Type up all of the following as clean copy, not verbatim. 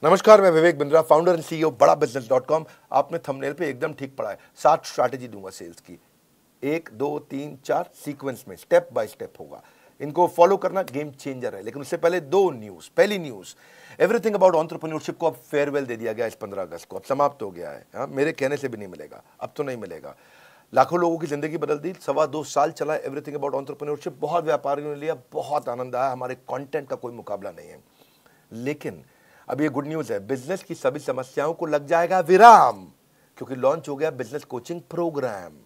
नमस्कार, मैं Vivek Bindra, founder and CEO बड़ा बिजनेस.com। आपने थंबनेल पे एकदम ठीक पढ़ा है। 7 स्ट्रैटेजी दूंगा सेल्स की, 1 2 3 4 सीक्वेंस में, स्टेप बाय स्टेप होगा। इनको फॉलो करना गेम चेंजर है। लेकिन उससे पहले 2 न्यूज। पहली न्यूज, एवरीथिंग अबाउट एंटरप्रेन्योरशिप को अब फेयरवेल दे दिया गया इस 15 अगस्त को। अब समाप्त हो गया है। मेरे कहने से भी नहीं मिलेगा, अब तो नहीं मिलेगा। लाखों लोगों की जिंदगी बदल दी। 2.25 साल चला एवरीथिंग अबाउट एंटरप्रेन्योरशिप। बहुत व्यापारियों ने लिया, बहुत आनंद आया। हमारे कंटेंट का कोई मुकाबला नहीं है। लेकिन अब ये गुड न्यूज है, बिजनेस की सभी समस्याओं को लग जाएगा विराम, क्योंकि लॉन्च हो गया बिजनेस कोचिंग प्रोग्राम।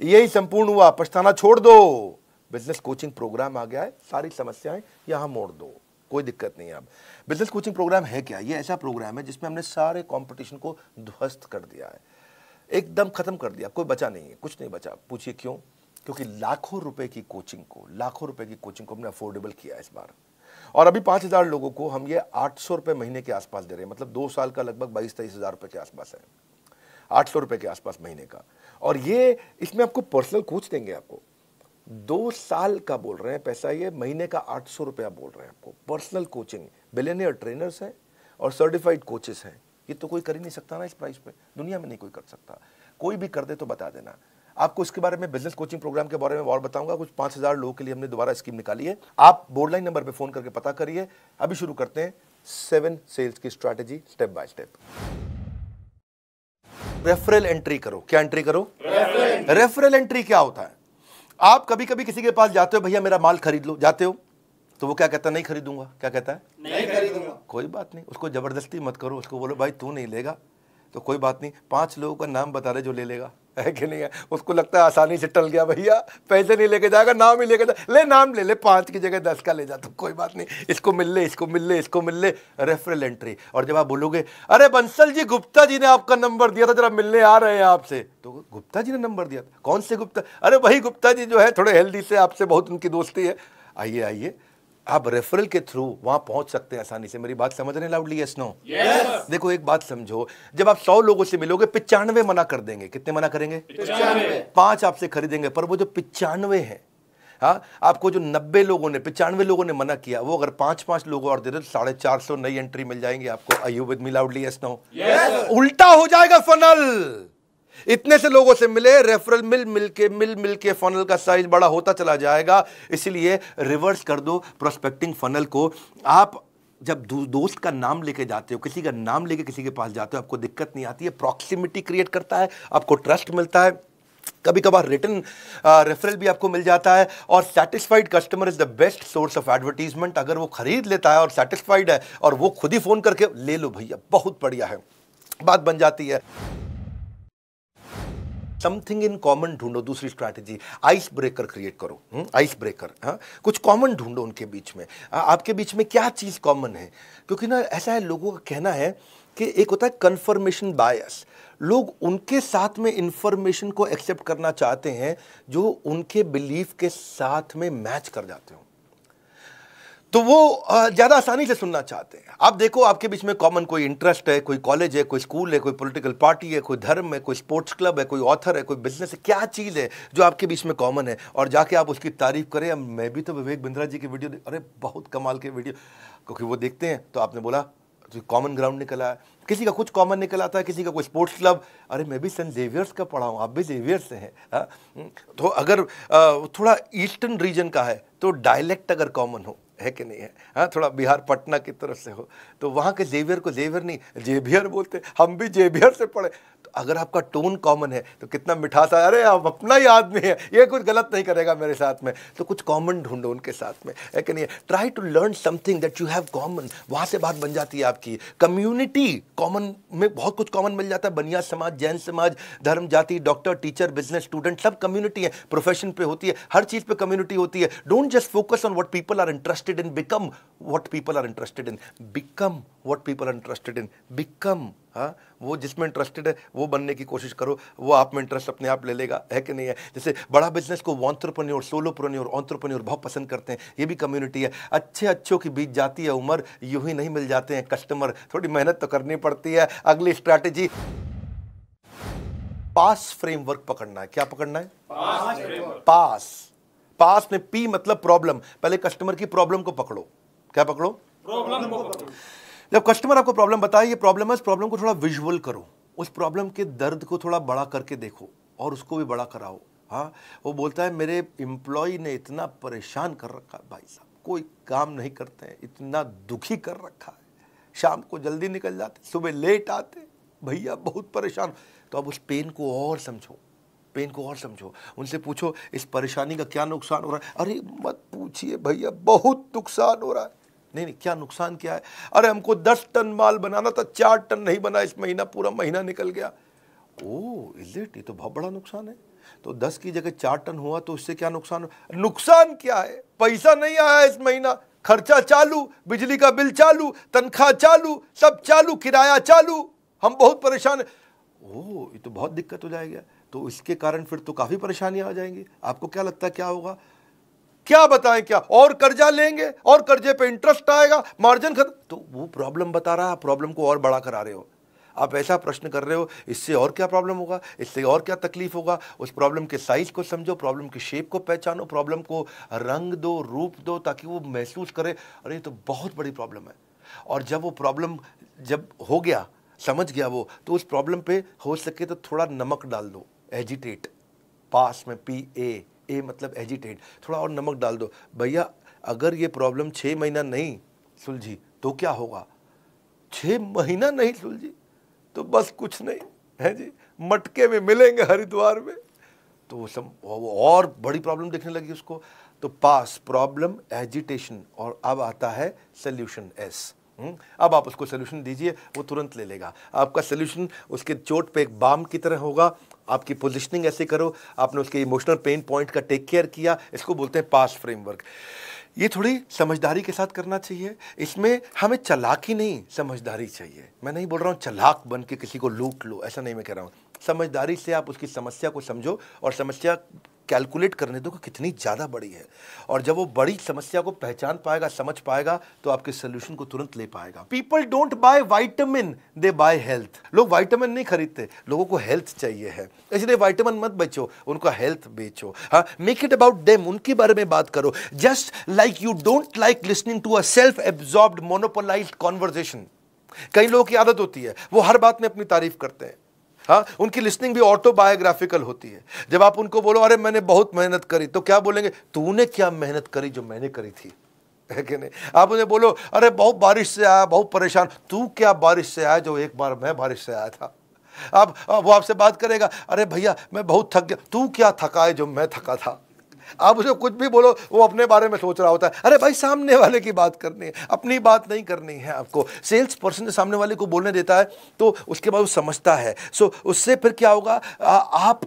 यही संपूर्ण हुआ, पछताना छोड़ दो। बिजनेस कोचिंग प्रोग्राम आ गया है, सारी समस्याएं यहां मोड़ दो, कोई दिक्कत नहीं है। अब बिजनेस कोचिंग प्रोग्राम है क्या? ये ऐसा प्रोग्राम है जिसमें हमने सारे कंपटीशन को ध्वस्त कर दिया है, एकदम खत्म कर दिया। कोई बचा नहीं है, कुछ नहीं बचा। पूछिए क्यों? क्योंकि लाखों रुपए की कोचिंग को हमने अफोर्डेबल किया इस बार। और अभी 5,000 लोगों को हम ये 800 रुपए महीने के आसपास दे रहे हैं। मतलब 2 साल का लगभग 22-23 हज़ार रुपए के आसपास है, 800 रुपए के आसपास महीने का। और ये इसमें आपको पर्सनल कोच देंगे। आपको 2 साल का बोल रहे हैं पैसा, ये महीने का 800 रुपया बोल रहे हैं आपको। पर्सनल कोचिंग, बिलियनियर ट्रेनर्स हैं और सर्टिफाइड कोचेस हैं। ये तो कोई कर ही नहीं सकता ना इस प्राइस पे, दुनिया में नहीं कोई कर सकता। कोई भी कर दे तो बता देना। आपको इसके बारे में, बिजनेस कोचिंग प्रोग्राम के बारे में और बताऊंगा। कुछ 5,000 लोगों के लिए हमने दोबारा स्कीम निकाली है। आप बोर्डलाइन नंबर पे फोन करके पता करिए। अभी शुरू करते हैं 7 सेल्स की strategy, step by step. Referral entry करो। क्या एंट्री करो? रेफरल एंट्री क्या होता है? आप कभी कभी किसी के पास जाते हो, भैया मेरा माल खरीद लो, जाते हो तो वो क्या कहता है? नहीं खरीदूंगा। क्या कहता है? नहीं खरीदूंगा। कोई बात नहीं, उसको जबरदस्ती मत करो। उसको बोलो भाई तू नहीं लेगा तो कोई बात नहीं, 5 लोगों का नाम बता दे जो ले लेगा, है कि नहीं है? उसको लगता है आसानी से टल गया, भैया पैसे नहीं लेके जाएगा, नाम ही लेके जा, ले नाम ले ले, 5 की जगह 10 का ले जा, तो कोई बात नहीं, इसको मिल ले, इसको मिल ले, इसको मिल ले। Referral entry. और जब आप बोलोगे अरे बंसल जी, गुप्ता जी ने आपका नंबर दिया था, जरा मिलने आ रहे हैं आपसे, तो गुप्ता जी ने नंबर दिया था? कौन से गुप्ता? अरे वही गुप्ता जी जो है थोड़े हेल्दी से, आपसे बहुत उनकी दोस्ती है। आइए आइए, आप रेफरल के थ्रू वहां पहुंच सकते हैं आसानी से। मेरी बात समझ रहे हैं लाउडली? Yes no? यस। देखो एक बात समझो, जब आप 100 लोगों से मिलोगे, 95 मना कर देंगे। कितने मना करेंगे? 95। 5 आपसे खरीदेंगे, पर वो जो 95 है, हाँ, आपको जो 90 लोगों ने, 95 लोगों ने मना किया, वो अगर 5-5 लोगों और दे दे तो 450 नई एंट्री मिल जाएंगे आपको। Are you with me loudly? Yes no? Yes. उल्टा हो जाएगा फनल। इतने से लोगों से मिले, रेफरल मिल के फनल का साइज बड़ा होता चला जाएगा। इसलिए रिवर्स कर दो प्रोस्पेक्टिंग फनल को। आप जब दोस्त का नाम लेके जाते हो, किसी का नाम लेके किसी के पास जाते हो, आपको दिक्कत नहीं आती है। प्रॉक्सिमिटी क्रिएट करता है, आपको ट्रस्ट मिलता है। कभी कभार रिटर्न रेफरल भी आपको मिल जाता है। और satisfied customer is the best source of advertisement. अगर वो खरीद लेता है और सेटिस्फाइड है और वो खुद ही फोन करके ले लो भैया, बहुत बढ़िया है, बात बन जाती है। समथिंग इन कॉमन ढूंढो। दूसरी स्ट्रैटेजी, आइस ब्रेकर क्रिएट करो। आइस ब्रेकर, हाँ, कुछ कॉमन ढूंढो उनके बीच में। आपके बीच में क्या चीज कॉमन है? क्योंकि ना ऐसा है, लोगों का कहना है कि एक होता है कंफर्मेशन बायस। लोग उनके साथ में इंफॉर्मेशन को एक्सेप्ट करना चाहते हैं जो उनके बिलीफ के साथ में मैच कर जाते हो, तो वो ज्यादा आसानी से सुनना चाहते हैं। आप देखो, आपके बीच में कॉमन कोई इंटरेस्ट है, कोई कॉलेज है, कोई स्कूल है, कोई पॉलिटिकल पार्टी है, कोई धर्म है, कोई स्पोर्ट्स क्लब है, कोई ऑथर है, कोई बिजनेस है। क्या चीज है जो आपके बीच में कॉमन है? और जाके आप उसकी तारीफ करें। अब मैं भी तो विवेक बिंद्रा जी की वीडियो, अरे बहुत कमाल के वीडियो, क्योंकि वो देखते हैं तो आपने बोला तो कॉमन ग्राउंड निकला है। किसी का कुछ कॉमन निकल आता है, किसी का कोई स्पोर्ट्स क्लब। अरे मैं भी सेंट जेवियर्स का पढ़ा हूँ, आप भी जेवियर्स से हैं। तो अगर थोड़ा ईस्टर्न रीजन का है तो डायलेक्ट अगर कॉमन हो, है कि नहीं है? हाँ, थोड़ा बिहार पटना की तरफ से हो तो वहाँ के जेवियर को जेवियर नहीं जेवियर बोलते, हम भी जेवियर से पढ़े। तो अगर आपका टोन कॉमन है तो कितना मिठास है, अरे आप अपना ही आदमी है, ये कुछ गलत नहीं करेगा मेरे साथ में। तो कुछ कॉमन ढूंढो उनके साथ में, है कि नहीं? Try to learn something that you have common. वहाँ से बात बन जाती है आपकी। कम्युनिटी कॉमन में बहुत कुछ कॉमन मिल जाता है। बनिया समाज, जैन समाज, धर्म, जाति, डॉक्टर, टीचर, बिजनेस, स्टूडेंट, सब कम्युनिटी है। प्रोफेशन पे होती है, हर चीज पे कम्युनिटी होती है। Don't just focus on what people are interested in, become what people are interested in. Become what people are interested in. Become, हाँ, वो जिसमें इंटरेस्टेड है वो बनने की कोशिश करो, वो आप में इंटरेस्ट अपने आप ले लेगा, है कि नहीं है? जैसे बड़ा बिजनेस को एंटरप्रेन्योर, सोलोप्रेन्योर, एंटरप्रेन्योर बहुत पसंद करते हैं। ये भी कम्युनिटी है। अच्छों की बीत जाती है उम्र, यूं ही नहीं मिल जाते हैं कस्टमर, थोड़ी मेहनत तो करनी पड़ती है। अगली स्ट्रैटेजी, पास फ्रेमवर्क पकड़ना है। क्या पकड़ना है? पास में पी मतलब प्रॉब्लम। पहले कस्टमर की प्रॉब्लम को पकड़ो। क्या पकड़ो? प्रॉब्लम को पकड़ो। जब कस्टमर आपको प्रॉब्लम बताए, ये प्रॉब्लम है, इस प्रॉब्लम को थोड़ा विजुअल करो, उस प्रॉब्लम के दर्द को थोड़ा बड़ा करके देखो और उसको भी बड़ा कराओ। हाँ, वो बोलता है मेरे एम्प्लॉय ने इतना परेशान कर रखा है भाई साहब, कोई काम नहीं करते हैं, इतना दुखी कर रखा है, शाम को जल्दी निकल जाते, सुबह लेट आते, भैया बहुत परेशान। तो अब उस पेन को और समझो, पेन को और समझो, उनसे पूछो इस परेशानी का क्या नुकसान हो रहा है। अरे मत पूछिए भैया, बहुत नुकसान हो रहा है। नहीं नहीं, क्या नुकसान क्या है? अरे हमको 10 टन माल बनाना था, 4 टन नहीं बना इस महीना, पूरा महीना निकल गया। ओह इज इट, ये तो बहुत बड़ा नुकसान है। तो 10 की जगह 4 टन हुआ तो इससे क्या नुकसान? नुकसान क्या है? पैसा नहीं आया इस महीना, खर्चा चालू, बिजली का बिल चालू, तनख्वाह चालू, सब चालू, किराया चालू, हम बहुत परेशान है। ओह ये तो बहुत दिक्कत हो जाएगा। तो इसके कारण फिर तो काफी परेशानियां आ जाएंगी। आपको क्या लगता है क्या होगा? क्या बताएं क्या? और कर्जा लेंगे और कर्जे पे इंटरेस्ट आएगा, मार्जिन खत्म। तो वो प्रॉब्लम बता रहा है, प्रॉब्लम को और बड़ा करा रहे हो। आप ऐसा प्रश्न कर रहे हो, इससे और क्या प्रॉब्लम होगा, इससे और क्या तकलीफ होगा। उस प्रॉब्लम के साइज को समझो, प्रॉब्लम की शेप को पहचानो, प्रॉब्लम को रंग दो, रूप दो, ताकि वो महसूस करे अरे ये तो बहुत बड़ी प्रॉब्लम है। और जब वो प्रॉब्लम जब हो गया, समझ गया वो, तो उस प्रॉब्लम पे हो सके तो थोड़ा नमक डाल दो, एजिटेट, पास में PA मतलब एजिटेट, थोड़ा और नमक डाल दो। भैया अगर ये प्रॉब्लम 6 महीना नहीं सुलझी तो क्या होगा? 6 महीना नहीं सुलझी तो बस कुछ नहीं है जी, मटके में मिलेंगे हरिद्वार में। तो वो और बड़ी प्रॉब्लम दिखने लगी उसको। तो पास, प्रॉब्लम, एजिटेशन, और अब आता है सोल्यूशन S। अब आप उसको सोल्यूशन दीजिए, वो तुरंत ले लेगा। आपका सोल्यूशन उसके चोट पे एक बाम की तरह होगा। आपकी पोजीशनिंग ऐसे करो, आपने उसके इमोशनल पेन पॉइंट का टेक केयर किया, इसको बोलते हैं पास फ्रेमवर्क। ये थोड़ी समझदारी के साथ करना चाहिए। इसमें हमें चालाकी नहीं, समझदारी चाहिए। मैं नहीं बोल रहा हूँ चालाक बन के किसी को लूट लो, ऐसा नहीं मैं कह रहा हूँ। समझदारी से आप उसकी समस्या को समझो और समस्या कैलकुलेट करने दो कि कितनी ज़्यादा बड़ी है। और जब वो बड़ी समस्या को पहचान पाएगा, समझ पाएगा, तो आपके सोल्यूशन को तुरंत ले पाएगा। People don't buy vitamin, they by health. लोग वाइटामिन नहीं खरीदते, लोगों को हेल्थ चाहिए है, इसलिए वाइटामिन मत बेचो, उनका हेल्थ बेचो। हाँ, मेक इट अबाउट देम, उनके बारे में बात करो। Just like you don't like listening to a self absorbed monopolised conversation. कई लोगों की आदत होती है, वो हर बात में अपनी तारीफ करते हैं। हाँ, उनकी लिसनिंग भी ऑटोबायोग्राफिकल होती है। जब आप उनको बोलो अरे मैंने बहुत मेहनत करी, तो क्या बोलेंगे? तूने क्या मेहनत करी जो मैंने करी थी, है कि नहीं? आप उन्हें बोलो अरे बहुत बारिश से आया, बहुत परेशान, तू क्या बारिश से आया जो एक बार मैं बारिश से आया था। वो आपसे बात करेगा अरे भैया मैं बहुत थक गया, तू क्या थका है जो मैं थका था। आप उसे कुछ भी बोलो, वो अपने बारे में सोच रहा होता है। अरे भाई सामने वाले की बात करनी है, अपनी बात नहीं करनी है आपको। सेल्स पर्सन सामने वाले को बोलने देता है तो उसके बाद वो समझता है। सो उससे फिर क्या होगा? आप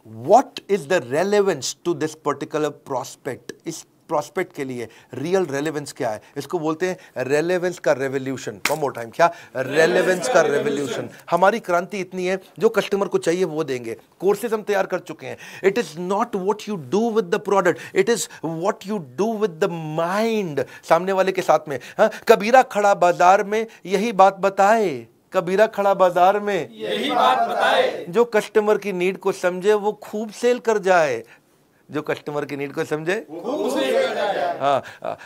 what is the relevance to this particular prospect, इस प्रोस्पेक्ट के लिए रियल रेलेवेंस क्या है, इसको बोलते हैं रेलेवेंस का रेवोल्यूशन। वन मोर टाइम, क्या? रेलेवेंस का रेवोल्यूशन। हमारी क्रांति इतनी है, जो कस्टमर को चाहिए वो देंगे। कोर्सेज हम तैयार कर चुके हैं। It is not what you do with the product, it is what you do with the mind, सामने वाले के साथ में। हाँ, कबीरा खड़ा बाजार में यही बात बताए, कबीरा खड़ा बाजार में यही बात बताए, जो कस्टमर की नीड को समझे वो खूब सेल कर जाए, जो कस्टमर की नीड को समझे वो खूब सेल कर जाए। हाँ,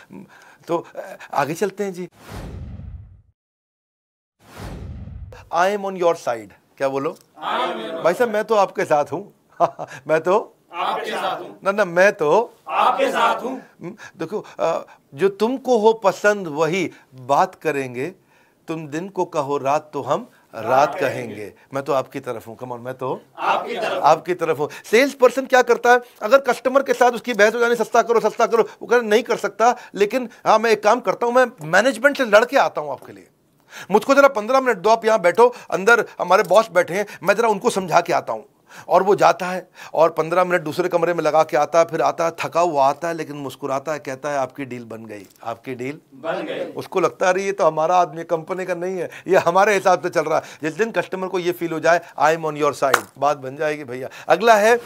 तो आगे चलते हैं जी। I am on your side. क्या बोलो? भाई साहब मैं तो आपके साथ हूं। मैं तो आपके साथ हूं। ना मैं तो आपके साथ हूं। देखो, जो तुमको हो पसंद वही बात करेंगे, तुम दिन को कहो रात तो हम रात कहेंगे। मैं तो आपकी तरफ हूं, कम ऑन, मैं तो आपकी तरफ हूं। सेल्स पर्सन क्या करता है? अगर कस्टमर के साथ उसकी बहस हो जानी, सस्ता करो सस्ता करो, वो कहना नहीं कर सकता, लेकिन हाँ मैं एक काम करता हूं, मैं मैनेजमेंट से लड़के आता हूं आपके लिए, मुझको जरा 15 मिनट दो, आप यहां बैठो, अंदर हमारे बॉस बैठे हैं, मैं जरा उनको समझा के आता हूं। और वो जाता है और 15 मिनट दूसरे कमरे में लगा के आता है, फिर आता है थका हुआ आता है, लेकिन मुस्कुराता है, कहता है आपकी डील बन गई, आपकी डील बन गई। उसको लगता है ये तो हमारा आदमी, कंपनी का नहीं है, ये हमारे हिसाब से चल रहा है। जिस दिन कस्टमर को ये फील हो जाए आई एम ऑन योर साइड, बात बन जाएगी भैया। अगला है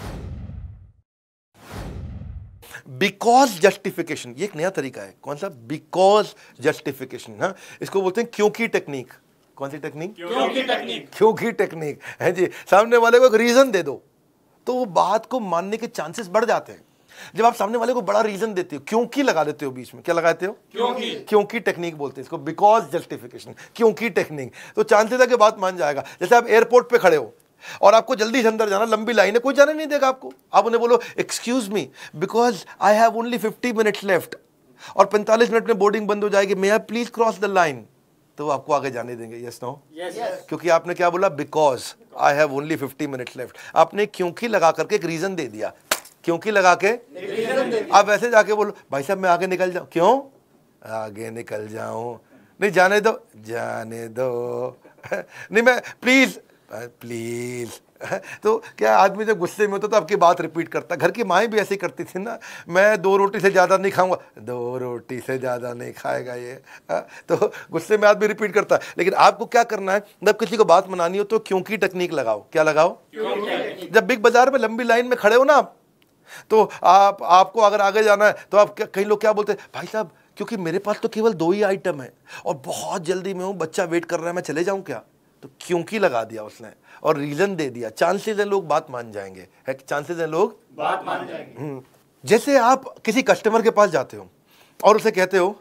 बिकॉज जस्टिफिकेशन। ये एक नया तरीका है। कौन सा? Because justification. हाँ, इसको बोलते हैं क्योंकि टेक्निक। कौन सी टेक्निक? क्योंकि टेक्निक। क्योंकि टेक्निक है जी। सामने वाले को एक रीजन दे दो तो वो बात को मानने के चांसेस बढ़ जाते हैं। जब आप सामने वाले को बड़ा रीजन देते हो, क्योंकि लगा देते हो बीच में, क्या लगाते हो? क्योंकि टेक्निक बोलते हैं इसको, बिकॉज जस्टिफिकेशन, क्योंकि टेक्निक। तो चांसेस है कि बात मान जाएगा। जैसे आप एयरपोर्ट पे खड़े हो और आपको जल्दी से अंदर जाना, लंबी लाइन है, कोई जाने नहीं देगा आपको। आप उन्हें बोलो excuse me because I have only 50 minutes left और 45 मिनट में बोर्डिंग बंद हो जाएगी, may I please cross the line, तो वो आपको आगे जाने देंगे? Yes no? क्योंकि आपने क्या बोला? Because I have only 50 minutes left. आपने क्योंकि लगा करके एक रीजन दे दिया, क्योंकि लगा के आप ऐसे जाके बोलो भाई साहब मैं आगे निकल जाऊं, क्यों आगे निकल जाऊं? नहीं जाने दो, जाने दो नहीं मैं प्लीज प्लीज। तो क्या आदमी जब गुस्से में होता तो आपकी बात रिपीट करता। घर की माएँ भी ऐसे ही करती थी ना, मैं 2 रोटी से ज़्यादा नहीं खाऊंगा, 2 रोटी से ज़्यादा नहीं खाएगा ये। तो गुस्से में आदमी रिपीट करता है। लेकिन आपको क्या करना है, जब किसी को बात मनानी हो तो क्योंकि टेक्निक लगाओ। क्या लगाओ? जब बिग बाजार में लंबी लाइन में खड़े हो ना आप, तो आपको अगर आगे जाना है तो आप कई लोग क्या बोलते हैं, भाई साहब क्योंकि मेरे पास तो केवल 2 ही आइटम है और बहुत जल्दी में हूँ, बच्चा वेट कर रहा है, मैं चले जाऊँ क्या? तो क्योंकि लगा दिया उसने और रीजन दे दिया। चांसेस है लोग बात मान जाएंगे, है चांसेस है लोग बात मान जाएंगे। जैसे आप किसी कस्टमर के पास जाते हो और उसे कहते हो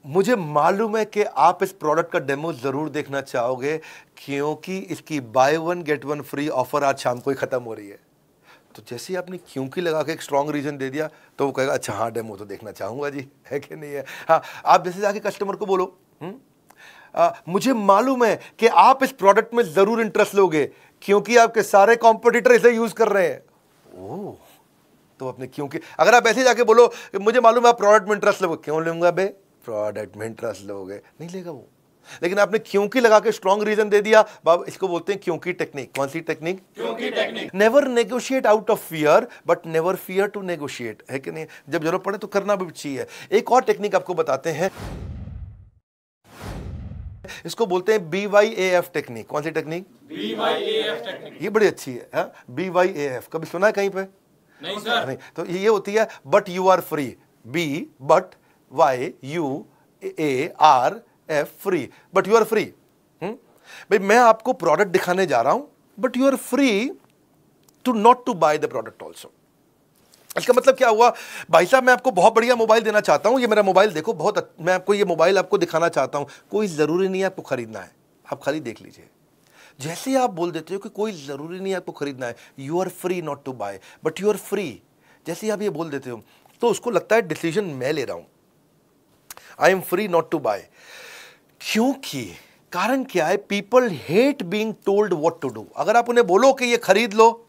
मुझे मालूम है कि आप इस प्रोडक्ट का डेमो जरूर देखना चाहोगे क्योंकि इसकी बाय 1 गेट 1 फ्री ऑफर आज शाम को ही खत्म हो रही है। तो जैसे ही आपने क्योंकि लगा के एक स्ट्रॉन्ग रीजन दे दिया तो वो कहेगा अच्छा हाँ डेमो तो देखना चाहूंगा जी, है कि नहीं है? हाँ, आप जैसे जाके कस्टमर को बोलो मुझे मालूम है कि आप इस प्रोडक्ट में जरूर इंटरेस्ट लोगे क्योंकि आपके सारे कॉम्पिटिटर इसे यूज कर रहे हैं। ओह, तो अपने क्योंकि अगर आप ऐसे जाके बोलो मुझे मालूम है आप प्रोडक्ट में इंटरेस्ट लोगे, क्यों लूंगा बे, प्रोडक्ट में इंटरेस्ट लोगे, नहीं लेगा वो। लेकिन आपने क्योंकि लगा के स्ट्रॉन्ग रीजन दे दिया, बाबा इसको बोलते हैं क्योंकि टेक्निक। कौन सी टेक्निक? क्योंकि technique. Never negotiate out of fear but never fear to negotiate, है कि नहीं? जब जरूरत पड़े तो करना भी चाहिए। एक और टेक्निक आपको बताते हैं, इसको बोलते हैं BYAF टेक्निक। कौन सी टेक्निक? BYAF technique. ये बड़ी अच्छी है। BYAF कभी सुना है कहीं पे? नहीं सर। नहीं, तो ये होती है but you are free. B but YUARF free, but you are free. भाई मैं आपको प्रोडक्ट दिखाने जा रहा हूं but you are free to not to buy the product also. इसका मतलब क्या हुआ, भाई साहब मैं आपको बहुत बढ़िया मोबाइल देना चाहता हूं, ये मेरा मोबाइल देखो बहुत मैं आपको ये मोबाइल आपको दिखाना चाहता हूं, कोई ज़रूरी नहीं है आपको खरीदना है, आप खाली देख लीजिए। जैसे ही आप बोल देते हो कि कोई ज़रूरी नहीं है आपको खरीदना है, you are free not to buy but you are free, जैसे ही आप ये बोल देते हो तो उसको लगता है डिसीजन मैं ले रहा हूं, I am free not to buy. क्योंकि कारण क्या है, people hate being told what to do. अगर आप उन्हें बोलो कि ये खरीद लो,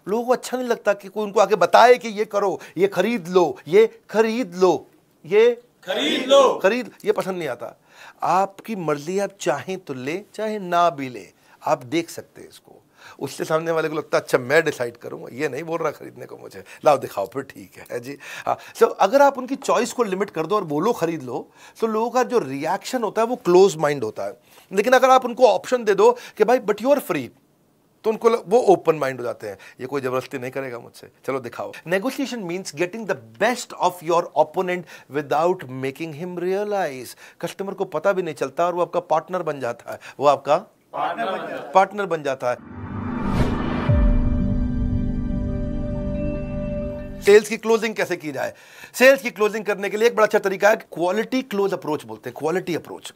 लोगों को अच्छा नहीं लगता कि कोई उनको आके बताए कि ये करो, ये खरीद लो, ये खरीद लो, ये खरीद लो, खरीद, ये पसंद नहीं आता। आपकी मर्जी, आप चाहें तो ले चाहे ना भी ले, आप देख सकते हैं इसको। उससे सामने वाले को लगता है अच्छा मैं डिसाइड करूंगा, ये नहीं बोल रहा खरीदने को मुझे, लाओ दिखाओ फिर ठीक है जी। हाँ, सो अगर आप उनकी चॉइस को लिमिट कर दो और बोलो खरीद लो, तो लोगों का जो रिएक्शन होता है वो क्लोज माइंड होता है। लेकिन अगर आप उनको ऑप्शन दे दो कि भाई बट यू आर फ्री, तो उनको वो ओपन माइंड हो जाते हैं, ये कोई जबरदस्ती नहीं करेगा मुझसे, चलो दिखाओ। Negotiation means getting the best of your opponent without making him realise. Customer को पता भी नहीं चलता और वो आपका पार्टनर बन जाता है, वो आपका पार्टनर बन जाता है। सेल्स की क्लोजिंग कैसे की जाए? सेल्स की क्लोजिंग करने के लिए एक बड़ा अच्छा तरीका है, क्वालिटी क्लोज अप्रोच बोलते हैं, क्वालिटी अप्रोच।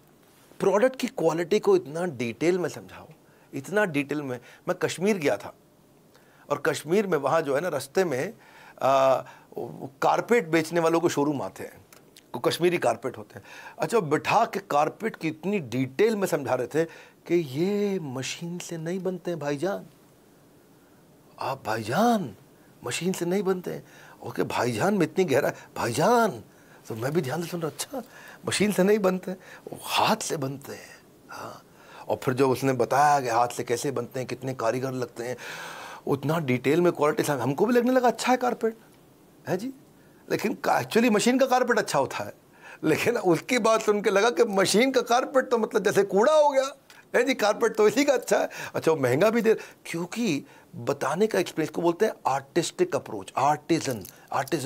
प्रोडक्ट की क्वालिटी को इतना डिटेल में समझाओ, इतना डिटेल में। मैं कश्मीर गया था और कश्मीर में वहाँ जो है ना रास्ते में कारपेट बेचने वालों को शोरूम आते हैं, वो कश्मीरी कारपेट होते हैं। अच्छा, बिठा के कारपेट की इतनी डिटेल में समझा रहे थे कि ये मशीन से नहीं बनते हैं भाईजान, आप भाईजान मशीन से नहीं बनते हैं। ओके भाईजान में इतनी गहरा, भाईजान तो मैं भी ध्यान से सुन रहा, अच्छा मशीन से नहीं बनते, वो हाथ से बनते हैं। हाँ, और फिर जो उसने बताया कि हाथ से कैसे बनते हैं, कितने कारीगर लगते हैं, उतना डिटेल में क्वालिटी से हमको भी लगने लगा अच्छा है कारपेट है जी। लेकिन एक्चुअली मशीन का कारपेट अच्छा होता है, लेकिन उसकी बात सुन के लगा कि मशीन का कारपेट तो मतलब जैसे कूड़ा हो गया है जी, कारपेट तो इसी का अच्छा है। अच्छा, वो महंगा भी दे, क्योंकि बताने का एक्सपीरियंस को बोलते हैं आर्टिस्टिक अप्रोच। आर्टिजन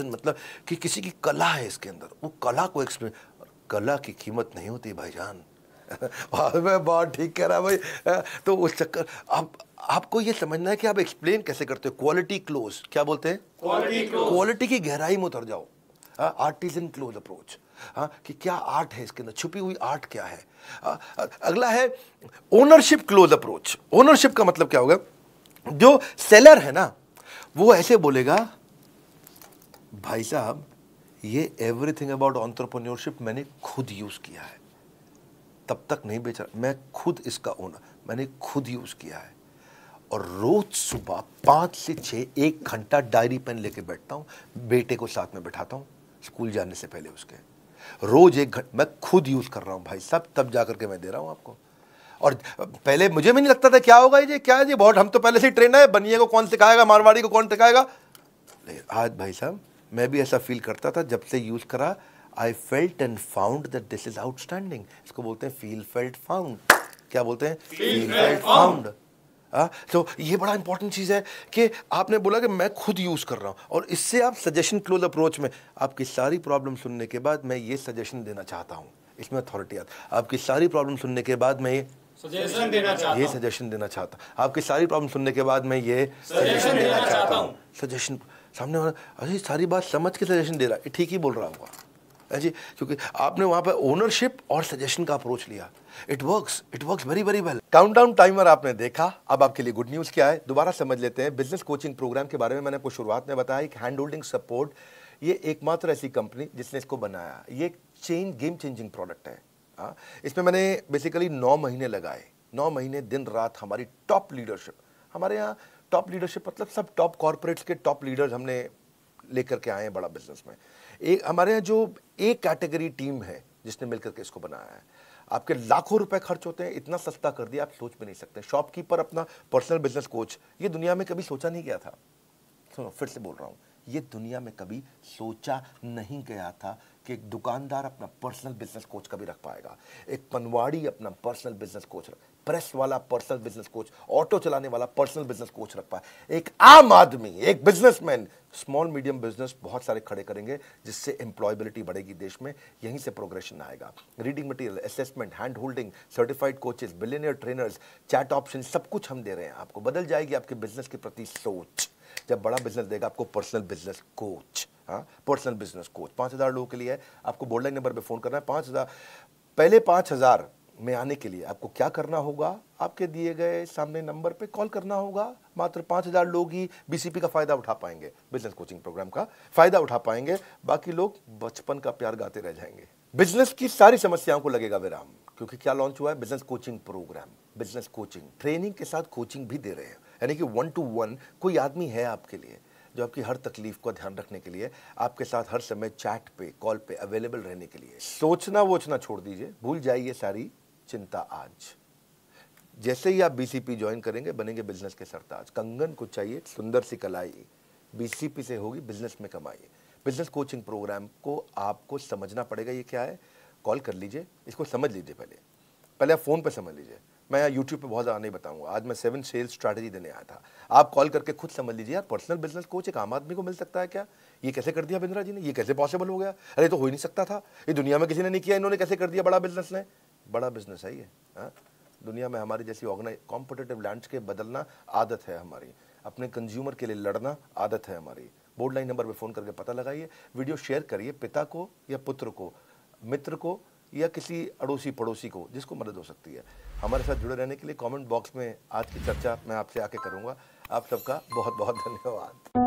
मतलब कि किसी की कला है इसके अंदर, वो कला को एक्सपीरियंस। कला की कीमत नहीं होती भाईजान, मैं बहुत ठीक कह रहा भाई। तो उस चक्कर अब आपको ये समझना है कि आप एक्सप्लेन कैसे करते हो। क्वालिटी क्लोज, क्या बोलते हैं? क्वालिटी की गहराई में उतर जाओ। आर्टिजन क्लोज अप्रोच, कि क्या आर्ट है इसके अंदर, छुपी हुई आर्ट क्या है। अगला है ओनरशिप क्लोज अप्रोच। ओनरशिप का मतलब क्या होगा? जो सेलर है ना, वो ऐसे बोलेगा, भाई साहब ये एवरीथिंग अबाउट एंटरप्रेन्योरशिप मैंने खुद यूज किया है, तब तक नहीं बेचा, मैं खुद इसका ओनर, मैंने खुद यूज किया है। और रोज सुबह 5 से 6 1 घंटा डायरी पेन लेके बैठता हूं, बेटे को साथ में बैठाता हूं स्कूल जाने से पहले उसके, रोज 1 घंटा मैं खुद यूज कर रहा हूं भाई साहब, तब जाकर के मैं दे रहा हूं आपको। और पहले मुझे भी नहीं लगता था क्या होगा ये, क्या है ये, बहुत हम तो पहले से ही ट्रेन है, बनिए को कौन सिखाएगा, मारवाड़ी को कौन सिखाएगा। आज भाई साहब मैं भी ऐसा फील करता था, जब से यूज करा I felt and found that this is outstanding. इसको बोलते हैं फील फेल्ट फाउंड। क्या बोलते हैं? Feel felt found. तो ये बड़ा इंपॉर्टेंट चीज है कि आपने बोला कि मैं खुद यूज कर रहा हूं, और इससे आप सजेशन क्लोज अप्रोच में आपकी सारी प्रॉब्लम सुनने के बाद मैं ये सजेशन देना चाहता हूं, इसमें अथॉरिटी आती। आपकी सारी प्रॉब्लम सुनने के बाद मैं ये सजेशन देना चाहता हूं, आपकी सारी प्रॉब्लम सुनने के बाद मैं ये सजेशन देना चाहता हूं। सजेशन सामने वाला अरे सारी बात समझ के सजेशन दे रहा है, ठीक ही बोल रहा होगा जी, क्योंकि आपने वहां पर ओनरशिप और सजेशन का अप्रोच लिया। It works very very well. Countdown timer आपने देखा, अब आपके लिए गुड न्यूज क्या है, दोबारा समझ लेते हैं। बिजनेस कोचिंग प्रोग्राम के बारे में मैंने आपको शुरुआत में बताया, एक हैंड होल्डिंग सपोर्ट, ये एकमात्र ऐसी कंपनी जिसने इसको बनाया। ये गेम चेंजिंग प्रोडक्ट है। इसमें मैंने बेसिकली 9 महीने लगाए, 9 महीने दिन रात हमारी टॉप लीडरशिप, हमारे यहाँ टॉप लीडरशिप मतलब सब टॉप कॉर्पोरेट्स के टॉप लीडर्स हमने लेकर के आए हैं बड़ा बिजनेस में। एक हमारे यहाँ जो एक कैटेगरी टीम है जिसने मिलकर के इसको बनाया है। आपके लाखों रुपए खर्च होते हैं, इतना सस्ता कर दिया आप सोच भी नहीं सकते। शॉपकीपर अपना पर्सनल बिजनेस कोच, ये दुनिया में कभी सोचा नहीं गया था। सुनो फिर से बोल रहा हूँ, ये दुनिया में कभी सोचा नहीं गया था कि एक दुकानदार अपना पर्सनल बिजनेस कोच कभी रख पाएगा, एक पनवाड़ी अपना पर्सनल बिजनेस कोच रख, प्रेस वाला पर्सनल बिजनेस कोच, ऑटो चलाने वाला पर्सनल बिजनेस कोच रख पाए, एक आम आदमी, एक बिजनेसमैन, स्मॉल मीडियम बिजनेस बहुत सारे खड़े करेंगे, जिससे एम्प्लॉयबिलिटी बढ़ेगी देश में, यहीं से प्रोग्रेशन आएगा। Reading material, assessment, hand holding, certified coaches, billionaire trainers, chat option, सब कुछ हम दे रहे हैं आपको। बदल जाएगी आपके बिजनेस के प्रति सोच जब बड़ा बिजनेस देगा आपको personal business coach. Personal business coach 5000 लोगों के लिए है। आपको बोर्ड लाइन नंबर पे फोन करना है। 5000 पहले 5000 में आने के लिए आपको क्या करना होगा, आपके दिए गए सामने नंबर पे कॉल करना होगा। मात्र 5000 लोग ही बीसीपी का फायदा उठा पाएंगे, बिजनेस कोचिंग प्रोग्राम का फायदा उठा पाएंगे, बाकी लोग बचपन का प्यार गाते रह जाएंगे। बिजनेस की सारी समस्याओं को लगेगा विराम, क्योंकि क्या लॉन्च हुआ है, business coaching programme. Business coaching training के साथ कोचिंग भी दे रहे हैं, यानी कि 1 to 1 कोई आदमी है आपके लिए जो आपकी हर तकलीफ को ध्यान रखने के लिए, आपके साथ हर समय चैट पे कॉल पे अवेलेबल रहने के लिए। सोचना वोचना छोड़ दीजिए, भूल जाइए सारी चिंता आज। जैसे ही आप बीसीपी ज्वाइन करेंगे बनेंगे बिजनेस के सरताज। कंगन को चाहिए सुंदर सी कलाई, बीसीपी से होगी बिजनेस में कमाई। बिजनेस कोचिंग प्रोग्राम को आपको समझना पड़ेगा, ये क्या है, कॉल कर लीजिए, इसको समझ लीजिए। पहले आप फोन पे समझ लीजिए, मैं यहाँ यूट्यूब पे बहुत ज़्यादा नहीं बताऊंगा। आज मैं 7 सेल्स स्ट्रैटेजी देने आया था, आप कॉल करके खुद समझ लीजिए। यार पर्सनल बिजनेस कोच एक आम आदमी को मिल सकता है क्या? ये कैसे कर दिया बिंद्रा जी ने, ये कैसे पॉसिबल हो गया? अरे तो हो ही नहीं सकता था, ये दुनिया में किसी ने नहीं किया, इन्होंने कैसे कर दिया? बड़ा बिजनेस ने, बड़ा बिजनेस है ये। दुनिया में हमारी जैसी ऑर्गेनाइज कॉम्पिटिटिव लैंडस्केप बदलना आदत है हमारी, अपने कंज्यूमर के लिए लड़ना आदत है हमारी। बोर्ड लाइन नंबर पर फोन करके पता लगाइए, वीडियो शेयर करिए पिता को या पुत्र को, मित्र को या किसी अड़ोसी पड़ोसी को जिसको मदद हो सकती है। हमारे साथ जुड़े रहने के लिए कमेंट बॉक्स में आज की चर्चा मैं आपसे आके करूंगा। आप सबका बहुत बहुत धन्यवाद।